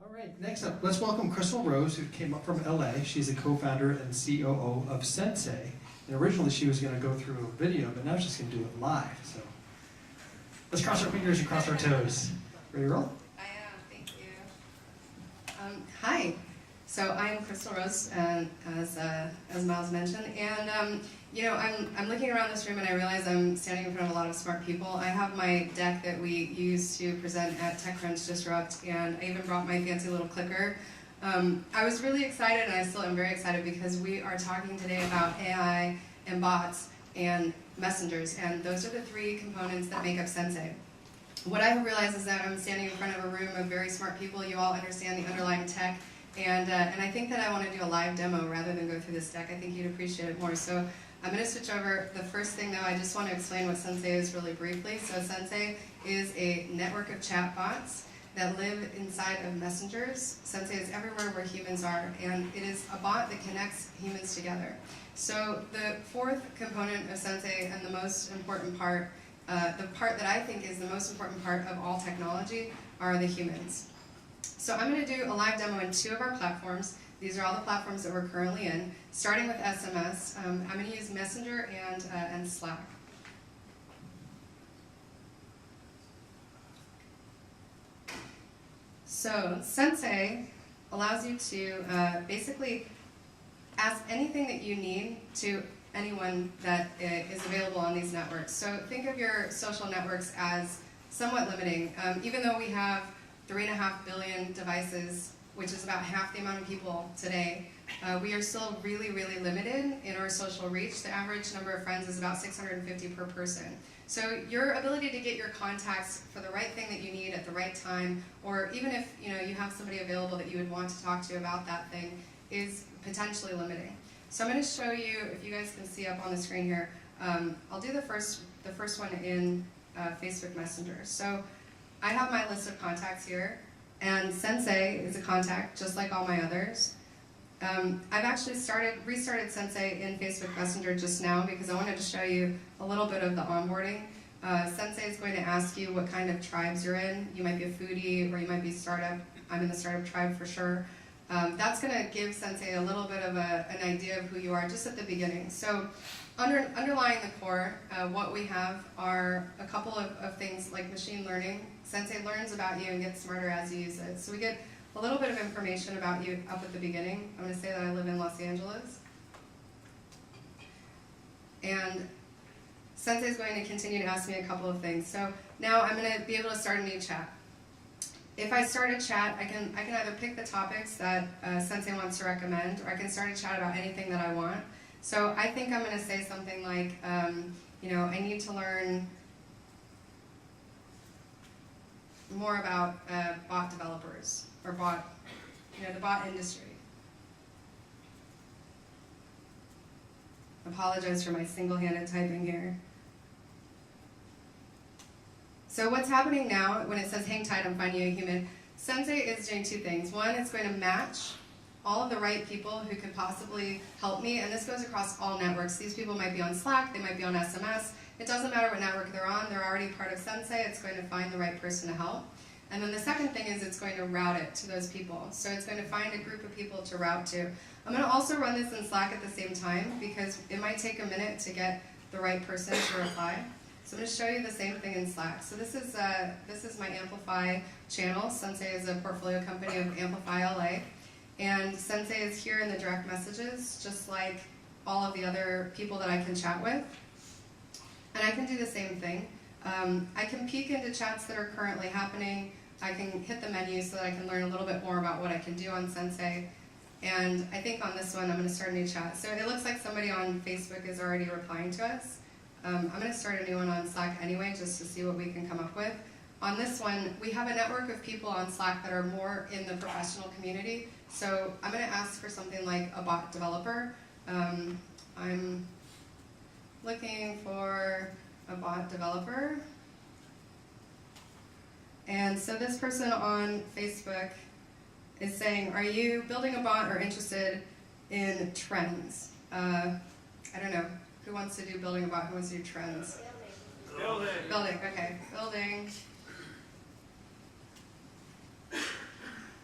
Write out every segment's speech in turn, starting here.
All right, next up, let's welcome Crystal Rose, who came up from LA. She's a co-founder and COO of Sensay. And originally she was going to go through a video, but now she's going to do it live. So let's cross our fingers and cross our toes. Ready to roll? I am, thank you. Hi, so I'm Crystal Rose, as Miles mentioned, and you know, I'm looking around this room and I realize I'm standing in front of a lot of smart people. I have my deck that we use to present at TechCrunch Disrupt, and I even brought my fancy little clicker. I was really excited, and I still am very excited, because we are talking today about AI and bots and messengers, and those are the three components that make up Sensay. What I have realized is that I'm standing in front of a room of very smart people. You all understand the underlying tech, and I think that I want to do a live demo rather than go through this deck. I think you'd appreciate it more. So I'm going to switch over. The first thing, though, I just want to explain what Sensay is really briefly. So Sensay is a network of chat bots that live inside of messengers. Sensay is everywhere where humans are, and it is a bot that connects humans together. So the fourth component of Sensay, and the most important part, the part that I think is the most important part of all technology, are the humans. So I'm going to do a live demo in two of our platforms. These are all the platforms that we're currently in, starting with SMS. I'm going to use Messenger and Slack. So Sensay allows you to basically ask anything that you need to anyone that is available on these networks. So think of your social networks as somewhat limiting. Even though we have 3.5 billion devices, which is about half the amount of people today, we are still really, really limited in our social reach. The average number of friends is about 650 per person. So your ability to get your contacts for the right thing that you need at the right time, or even if you have somebody available that you would want to talk to about that thing, is potentially limiting. So I'm going to show you, if you guys can see up on the screen here, I'll do the first one in Facebook Messenger. So I have my list of contacts here, and Sensay is a contact just like all my others. I've actually restarted Sensay in Facebook Messenger just now because I wanted to show you a little bit of the onboarding. Sensay is going to ask you what kind of tribes you're in. You might be a foodie, or you might be startup. I'm in the startup tribe for sure. That's going to give Sensay a little bit of an idea of who you are just at the beginning. So underlying the core, what we have are a couple of things like machine learning. Sensay learns about you and gets smarter as you use it. So we get a little bit of information about you up at the beginning. I'm going to say that I live in Los Angeles. And Sensay is going to continue to ask me a couple of things. So now I'm going to be able to start a new chat. If I start a chat, I can either pick the topics that Sensay wants to recommend, or I can start a chat about anything that I want. So I think I'm going to say something like, I need to learn more about bot developers, or the bot industry. Apologize for my single-handed typing here. So what's happening now, when it says hang tight, I'm finding you a human, Sensay is doing two things. One, it's going to match all of the right people who can possibly help me, and this goes across all networks. These people might be on Slack, they might be on SMS. It doesn't matter what network they're on, they're already part of Sensay. It's going to find the right person to help. And then the second thing is it's going to route it to those people. So it's going to find a group of people to route to. I'm going to also run this in Slack at the same time, because it might take a minute to get the right person to reply. So I'm going to show you the same thing in Slack. So this is my Amplify channel. Sensay is a portfolio company of Amplify LA. And Sensay is here in the direct messages, just like all of the other people that I can chat with. And I can do the same thing. I can peek into chats that are currently happening. I can hit the menu so that I can learn a little bit more about what I can do on Sensay. And I think on this one, I'm going to start a new chat. So it looks like somebody on Facebook is already replying to us. I'm going to start a new one on Slack anyway, just to see what we can come up with. On this one, we have a network of people on Slack that are more in the professional community. So I'm going to ask for something like a bot developer. I'm looking for a bot developer. And so this person on Facebook is saying, are you building a bot or interested in trends? I don't know. Who wants to do building a bot? Who wants to do trends? Building. Building, okay. Building.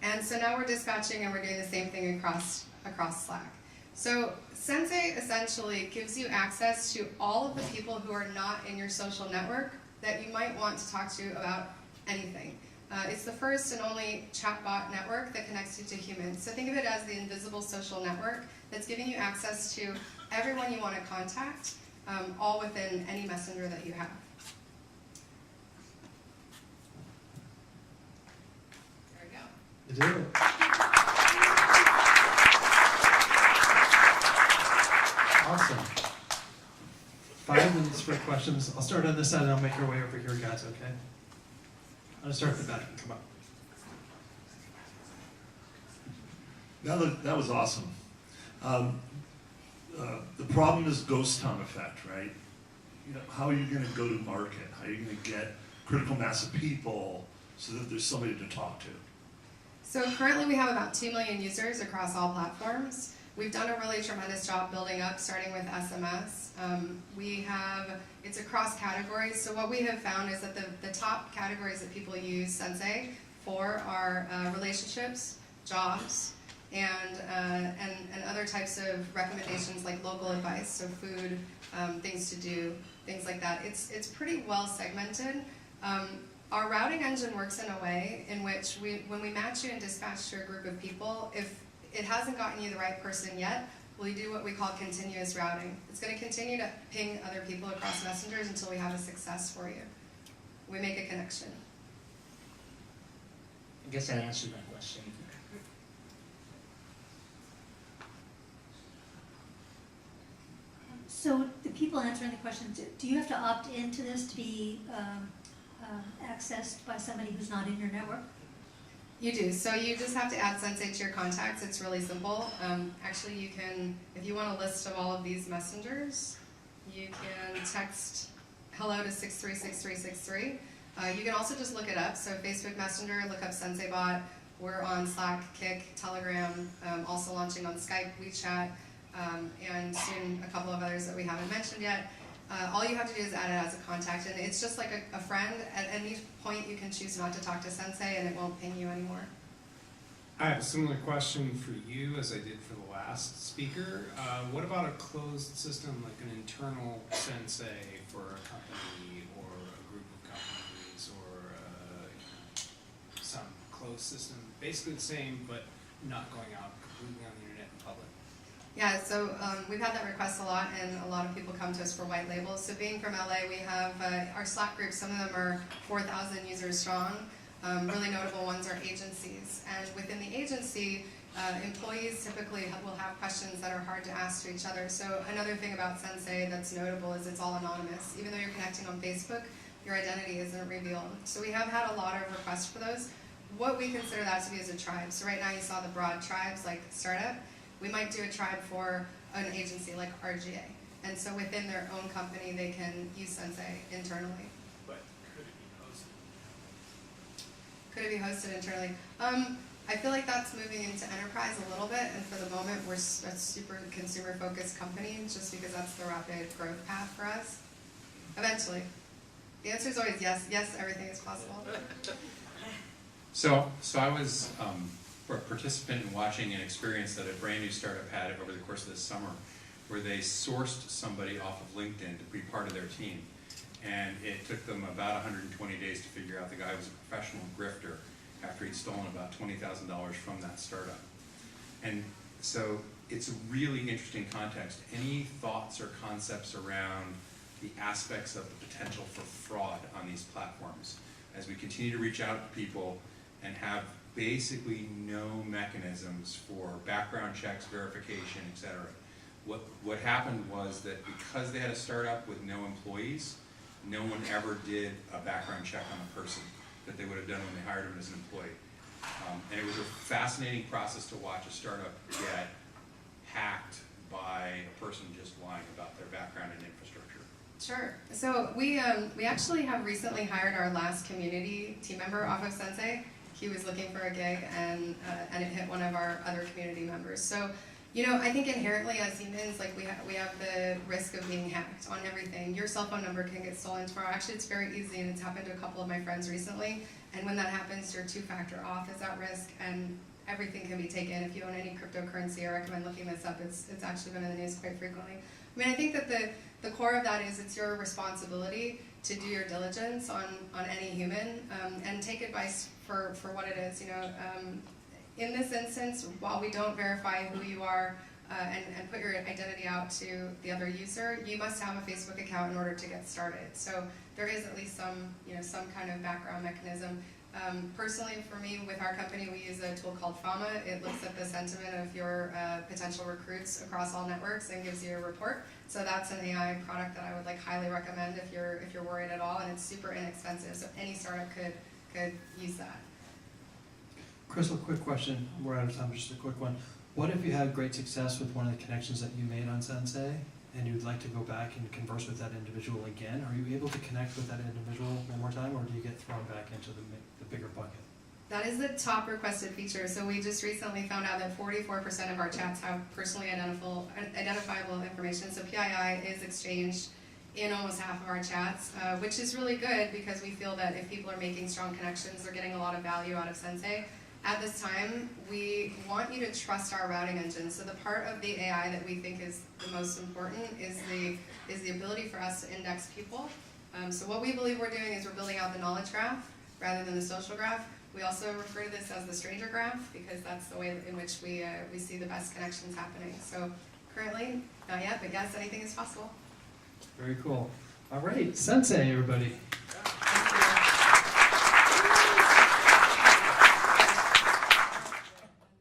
And so now we're dispatching and we're doing the same thing across Slack. So Sensay essentially gives you access to all of the people who are not in your social network that you might want to talk to about anything. It's the first and only chatbot network that connects you to humans. So think of it as the invisible social network that's giving you access to everyone you want to contact, all within any messenger that you have. There we go. You did it. Awesome. 5 minutes for questions. I'll start on this side and I'll make our way over here, guys, okay? I'm gonna start at the back and come up. That was awesome. The problem is ghost town effect, right? You know, how are you going to go to market? How are you going to get critical mass of people so that there's somebody to talk to? So currently we have about 2 million users across all platforms. We've done a really tremendous job building up, starting with SMS. It's across categories. So what we have found is that the top categories that people use Sensay for are relationships, jobs, and other types of recommendations like local advice, so food, things to do, things like that. It's pretty well segmented. Our routing engine works in a way in which when we match you and dispatch to a group of people, if it hasn't gotten you the right person yet, we do what we call continuous routing. It's going to continue to ping other people across messengers until we have a success for you. We make a connection. I guess that answered my question. So the people answering the questions, do you have to opt into this to be accessed by somebody who's not in your network? You do. So you just have to add Sensay to your contacts. It's really simple. Actually, you can, if you want a list of all of these messengers, you can text hello to 636363. You can also just look it up. So Facebook Messenger, look up Sensay Bot. We're on Slack, Kik, Telegram, also launching on Skype, WeChat, and soon a couple of others that we haven't mentioned yet. All you have to do is add it as a contact, and it's just like a friend. At any point, you can choose not to talk to Sensay, and it won't ping you anymore. I have a similar question for you as I did for the last speaker. What about a closed system, like an internal Sensay for a company or a group of companies, or some closed system, basically the same, but not going out completely on the internet in public? Yeah, so we've had that request a lot, and a lot of people come to us for white labels. So being from LA, we have our Slack groups, some of them are 4,000 users strong. Really notable ones are agencies. And within the agency, employees typically will have questions that are hard to ask to each other. So another thing about Sensay that's notable is it's all anonymous. Even though you're connecting on Facebook, your identity isn't revealed. So we have had a lot of requests for those. What we consider that to be is a tribe. So right now you saw the broad tribes like startup. We might do a tribe for an agency like RGA. And so within their own company, they can use Sensay internally. But could it be hosted? Could it be hosted internally? I feel like that's moving into enterprise a little bit, and for the moment, we're a super consumer-focused company, just because that's the rapid growth path for us. Eventually. The answer is always yes. Yes, everything is possible. So I was a participant in watching an experience that a brand new startup had over the course of this summer, where they sourced somebody off of LinkedIn to be part of their team. And it took them about 120 days to figure out the guy was a professional grifter after he'd stolen about $20,000 from that startup. And so it's a really interesting context. Any thoughts or concepts around the aspects of the potential for fraud on these platforms as we continue to reach out to people and have basically no mechanisms for background checks, verification, etc. What happened was that because they had a startup with no employees, no one ever did a background check on a person that they would have done when they hired them as an employee. And it was a fascinating process to watch a startup get hacked by a person just lying about their background and infrastructure. Sure. So we actually have recently hired our last community team member off of Sensay. He was looking for a gig, and it hit one of our other community members. So You know, I think inherently as humans, like we have the risk of being hacked on everything. Your cell phone number can get stolen tomorrow. Actually, it's very easy, and it's happened to a couple of my friends recently. And when that happens, your two-factor auth is at risk, and everything can be taken. If you own any cryptocurrency, I recommend looking this up. It's actually been in the news quite frequently. I mean, I think that the core of that is it's your responsibility to do your diligence on any human and take advice for what it is. You know. In this instance, while we don't verify who you are and put your identity out to the other user, you must have a Facebook account in order to get started. So there is at least some kind of background mechanism. Personally, for me, with our company, we use a tool called FAMA. It looks at the sentiment of your potential recruits across all networks and gives you a report. So that's an AI product that I would highly recommend if you're worried at all, and it's super inexpensive. So any startup could use that. Crystal, quick question. We're out of time, just a quick one. What if you had great success with one of the connections that you made on Sensay, and you'd like to go back and converse with that individual again? Are you able to connect with that individual one more time, or do you get thrown back into the bigger bucket? That is the top requested feature. So we just recently found out that 44% of our chats have personally identifiable information. So PII is exchanged in almost half of our chats, which is really good because we feel that if people are making strong connections, they're getting a lot of value out of Sensay. At this time, we want you to trust our routing engine. So the part of the AI that we think is the most important is the ability for us to index people. So what we believe we're doing is we're building out the knowledge graph rather than the social graph. We also refer to this as the stranger graph because that's the way in which we see the best connections happening. So currently, not yet, but yes, anything is possible. Very cool. All right, Sensay, everybody.